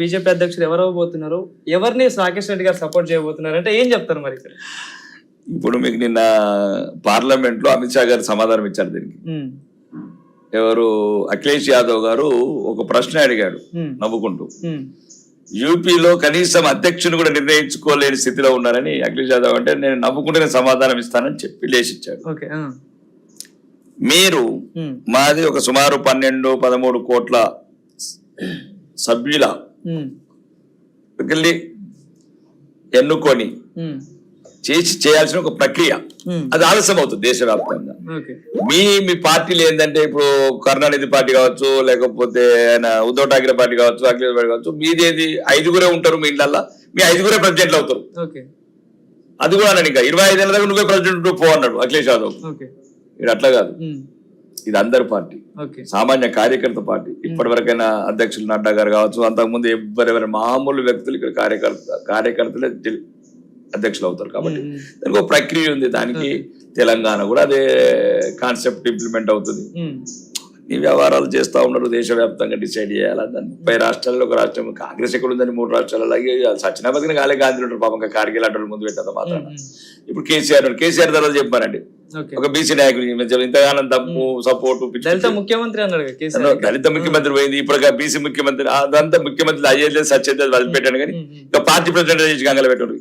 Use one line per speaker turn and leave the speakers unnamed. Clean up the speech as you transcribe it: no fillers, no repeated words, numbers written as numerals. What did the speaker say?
BJP అధ్యక్షుడు ఎవరు అవ్వబోతున్నారు, ఎవరిని రాకేష్ రెడ్డి గారు సపోర్ట్ చేయబోతున్నారు అంటే ఏం చెప్తారు మరి ఇక్కడ?
ఇప్పుడు మీకు నిన్న పార్లమెంట్ లో అమిత్ షా గారు సమాధానం ఇచ్చారు దీనికి. ఎవరు అఖిలేష్ యాదవ్ గారు ఒక ప్రశ్న అడిగాడు నవ్వుకుంటూ, యూపీలో కనీసం అధ్యక్షుని కూడా నిర్ణయించుకోలేని స్థితిలో ఉన్నారని అఖిలేష్ యాదవ్ అంటే నేను నవ్వుకుంటేనే సమాధానం ఇస్తానని చెప్పి లేచిచ్చాడు. మీరు మాది ఒక సుమారు 12-13 కోట్ల సభ్యుల ఎన్నుకొని చేయాల్సిన ఒక ప్రక్రియ, అది ఆలస్యం అవుతుంది దేశవ్యాప్తంగా. మీ పార్టీలు ఏంటంటే ఇప్పుడు కరుణానిధి పార్టీ కావచ్చు, లేకపోతే ఆయన ఉద్ధవ్ ఠాక్రే పార్టీ కావచ్చు, అఖిలేష్ పార్టీ కావచ్చు, మీదేది 5గురే ఉంటారు మీ ఇళ్ళల్లో, మీ 5గురే ప్రెసిడెంట్లు అవుతారు. అది కూడా అన్నాడు, ఇంకా 25 ఏళ్ళ దాకా నువ్వే ప్రెసిడెంట్ పో అన్నాడు అఖిలేష్ యాదవ్. ఇది అట్లా కాదు, ఇది అందరి పార్టీ, సామాన్య కార్యకర్త పార్టీ. ఇప్పటి వరకైనా అధ్యక్షులు నడ్డా గారు కావచ్చు, అంతకుముందు ఎవరెవరి మామూలు వ్యక్తులు ఇక్కడ కార్యకర్తలే అధ్యక్షులు అవుతారు. కాబట్టి దానికి ఒక ప్రక్రియ ఉంది. దానికి తెలంగాణ కూడా అదే కాన్సెప్ట్ ఇంప్లిమెంట్ అవుతుంది. ఈ వ్యవహారాలు చేస్తూ ఉన్నారు, దేశవ్యాప్తంగా డిసైడ్ చేయాలి. దాన్ని 30 రాష్ట్రాల్లో ఒక రాష్ట్రం కాంగ్రెస్ ఎక్కడ ఉందని 3 రాష్ట్రాలు, అలాగే సత్యనారాయణ కాలే గాంధీ ఉంటారు పాపం, కార్గిల్ అడ్డలు ముందు పెట్టేంత మాత్రం. ఇప్పుడు కేసీఆర్ తర్వాత చెప్పారండి, ఒక బీసీ నాయకులు ఇంతగానం దమ్ము సపోర్టు,
దళిత ముఖ్యమంత్రి అన్నాడు,
దళిత ముఖ్యమంత్రి పోయింది, ఇప్పుడు బీసీ ముఖ్యమంత్రి, అదంతా ముఖ్యమంత్రి అయ్యేది సచ్చేది వదిలిపెట్టాడు. కానీ ఇంకా పార్టీ ప్రెసిడెంట్ చేసి గంగలు పెట్టాడు.